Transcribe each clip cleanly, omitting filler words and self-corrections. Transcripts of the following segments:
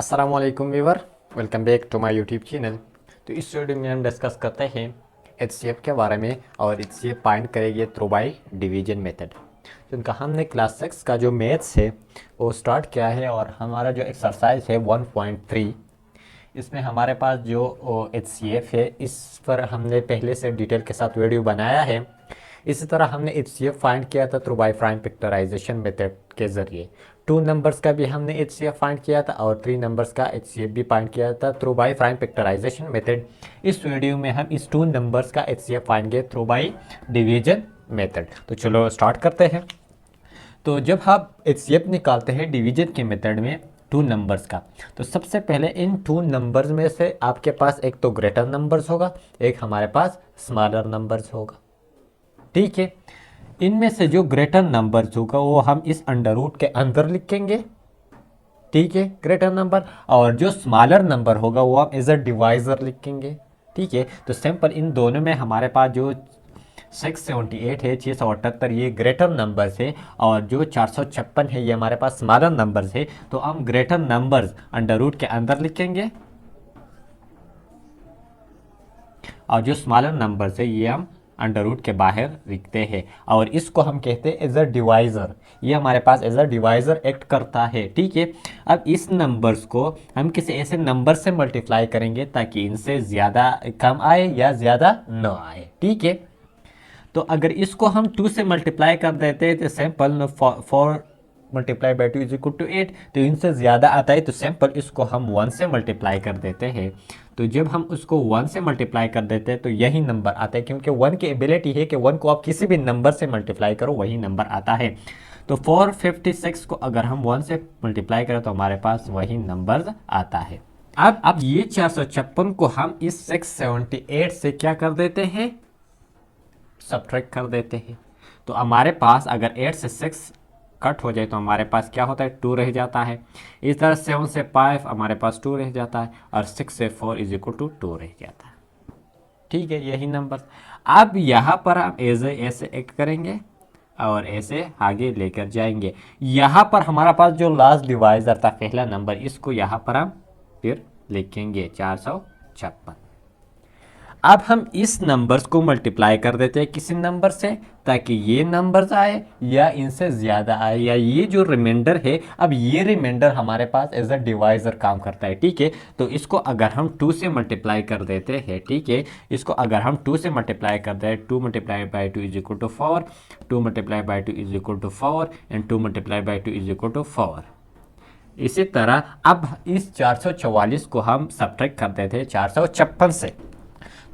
अस्सलाम वालेकुम viewer, welcome back to my YouTube channel. तो इस वीडियो में हम डिस्कस करते हैं एचसीएफ के बारे में और एचसीएफ फाइंड करेंगे थ्रू बाय डिवीजन मेथड। जिनका हमने क्लास 6 का जो मैथ्स है वो स्टार्ट किया है और हमारा जो एक्सरसाइज है 1.3, इसमें हमारे पास जो एचसीएफ है इस पर हमने पहले से डिटेल के साथ वीडियो बनाया है। इसी तरह हमने एचसीएफ फाइंड किया था through by prime factorisation method के ज़रिए। 2 नंबर्स का भी हमने एचसीएफ फाइंड किया था और 3 नंबर्स का एचसीएफ भी फाइंड किया था through by prime factorisation method. इस वीडियो में हम इस 2 नंबर्स का एचसीएफ फाइंड किए थ्रू बाय डिवीजन मेथड। तो चलो स्टार्ट करते हैं। तो जब आप एचसीएफ निकालते हैं डिवीजन के मेथड में 2 नंबर्स का, तो सबसे पहले इन 2 नंबर्स में से आपके पास एक तो ग्रेटर नंबर्स होगा, एक हमारे पास स्मॉलर नंबर्स होगा। ठीक है, इनमें से जो ग्रेटर नंबर्स होगा वो हम इस अंडर रूट के अंदर लिखेंगे। ठीक है, ग्रेटर नंबर, और जो स्मॉलर नंबर होगा वो हम एज अ डिवाइजर लिखेंगे। ठीक है, तो सिंपल इन दोनों में हमारे पास जो 678 है, 678 ये ग्रेटर नंबर्स है और जो 456 है ये हमारे पास स्मॉलर नंबर्स है। तो हम ग्रेटर नंबर्स अंडर रूट के अंदर लिखेंगे और जो स्मॉलर नंबर्स है ये हम अंडर रूट के बाहर लिखते हैं, और इसको हम कहते हैं एज अ डिवाइज़र। ये हमारे पास एज अ डिवाइज़र एक्ट करता है। ठीक है, अब इस नंबर्स को हम किसी ऐसे नंबर से मल्टीप्लाई करेंगे ताकि इनसे ज़्यादा कम आए या ज़्यादा न आए। ठीक है, तो अगर इसको हम 2 से मल्टीप्लाई कर देते हैं तो simple 4 multiply by 2 is equal to 8, तो इनसे ज़्यादा आता है तो सिंपल इसको हम 1 से मल्टीप्लाई कर देते हैं। तो जब हम उसको 1 से मल्टीप्लाई कर देते हैं तो यही नंबर आता है, क्योंकि 1 की एबिलिटी है कि 1 को आप किसी भी नंबर से मल्टीप्लाई करो वही नंबर आता है। तो 456 को अगर हम 1 से मल्टीप्लाई करें तो हमारे पास वही नंबर आता है। अब ये 456 को हम इस 678 से क्या कर देते हैं, सब्ट्रैक्ट कर देते हैं। तो हमारे पास अगर 8 से 6 कट हो जाए तो हमारे पास क्या होता है, 2 रह जाता है। इस तरह 7 से 5 हमारे पास 2 रह जाता है और 6 से 4 इज इक्वल टू 2 रह जाता है। ठीक है, यही नंबर। अब यहाँ पर हम ऐसे एक करेंगे और ऐसे आगे लेकर जाएंगे। यहाँ पर हमारा पास जो लास्ट डिवाइजर था पहला नंबर, इसको यहाँ पर हम फिर लिखेंगे 456। अब हम इस नंबर्स को मल्टीप्लाई कर देते हैं किसी नंबर से ताकि ये नंबर्स आए या इनसे ज़्यादा आए, या ये जो रिमाइंडर है, अब ये रिमाइंडर हमारे पास एज अ डिवाइजर काम करता है। ठीक है, तो इसको अगर हम 2 से मल्टीप्लाई कर देते हैं, ठीक है, इसको अगर हम 2 से मल्टीप्लाई कर दें, 2 multiply by 2 is equal to 4, 2 multiply by 2 is equal to 4 and 2 multiply by 2 is equal to 4। इसी तरह अब इस 444 को हम सब्ट्रैक्ट कर देते हैं 456 से,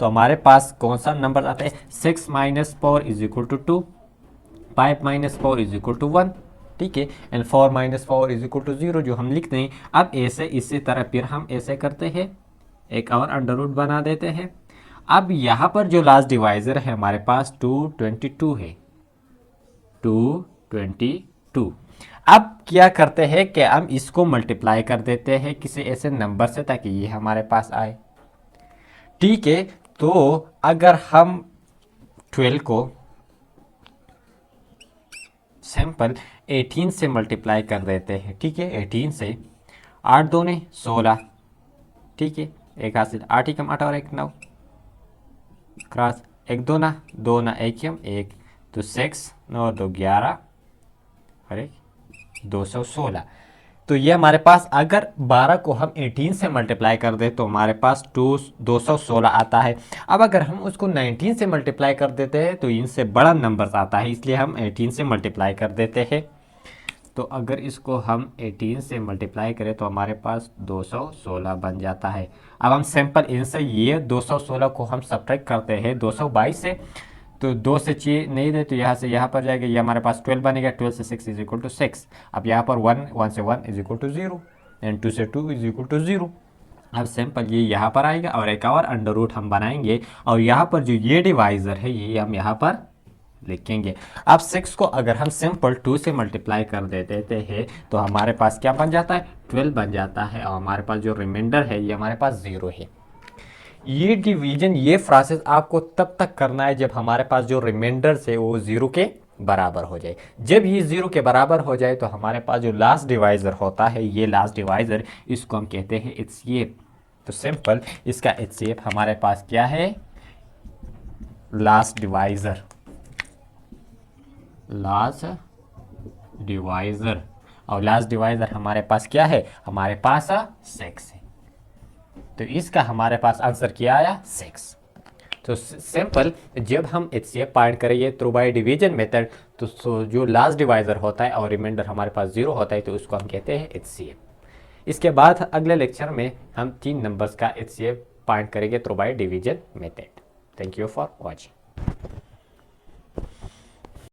तो हमारे पास कौन सा नंबर आता है, 6 minus 4 is equal to 2, 5 minus 4 is equal to 1। ठीक है, and 4 minus 4 is equal to 0 जो हम लिखते हैं। अब ऐसे इसी तरह फिर हम ऐसे करते हैं, एक और अंडर रूट बना देते हैं। अब यहाँ पर जो लास्ट डिवाइजर है हमारे पास 222 है, 222। अब क्या करते हैं कि हम इसको मल्टीप्लाई कर देते हैं किसी ऐसे नंबर से ताकि ये हमारे पास आए। ठीक है, तो अगर हम 12 को सिंपल 18 से मल्टीप्लाई कर देते हैं, ठीक है, 18 से 8 दूने 16, ठीक है, एक हाथ से 8 ही कम 8 और 1 9 क्रॉस 1 2 ना 1 ही हम 1, तो 6 9 2 11 और 1 216। तो ये हमारे पास अगर 12 को हम 18 से मल्टीप्लाई कर दें तो हमारे पास 216 आता है। अब अगर हम उसको 19 से मल्टीप्लाई कर देते हैं तो इनसे बड़ा नंबर आता है, इसलिए हम 18 से मल्टीप्लाई कर देते हैं। तो अगर इसको हम 18 से मल्टीप्लाई करें तो हमारे पास 216 बन जाता है। अब हम सिंपल इनसे ये 216 को हम सब्ट्रैक्ट करते हैं 222 से, तो 2 से 6 नहीं दे तो यहाँ से यहाँ पर जाएगा, ये हमारे पास 12 बनेगा, 12 से 6 इज इक्वल टू 6। अब यहाँ पर 1 से 1 इज इक्वल टू 0 एंड 2 से 2 इज इक्वल टू 0। अब सिंपल ये यहाँ पर आएगा और एक और अंडर रूट हम बनाएंगे और यहाँ पर जो ये डिवाइजर है ये हम यहाँ पर लिखेंगे। अब 6 को अगर हम सिंपल 2 से मल्टीप्लाई कर देते हैं तो हमारे पास क्या बन जाता है, 12 बन जाता है, और हमारे पास जो रिमाइंडर है ये हमारे पास 0 है। ये डिवीजन, ये प्रोसेस आपको तब तक करना है जब हमारे पास जो रिमाइंडर्स है वो 0 के बराबर हो जाए। जब ये 0 के बराबर हो जाए तो हमारे पास जो लास्ट डिवाइज़र होता है, ये लास्ट डिवाइज़र, इसको हम कहते हैं एचसीएफ। तो सिंपल इसका एचसीएफ हमारे पास क्या है, लास्ट डिवाइज़र, लास्ट डिवाइज़र। और लास्ट डिवाइज़र हमारे पास क्या है, हमारे पास 6 है। तो इसका हमारे पास आंसर क्या आया, 6। तो सिंपल जब हम एचसीएफ फाइंड करेंगे थ्रू बाय डिवीजन मेथड, तो जो लास्ट डिवाइज़र होता है और रिमाइंडर हमारे पास 0 होता है, तो उसको हम कहते हैं एचसीएफ। इसके बाद अगले लेक्चर में हम 3 नंबर्स का एचसीएफ फाइंड करेंगे through by division method. Thank you for watching.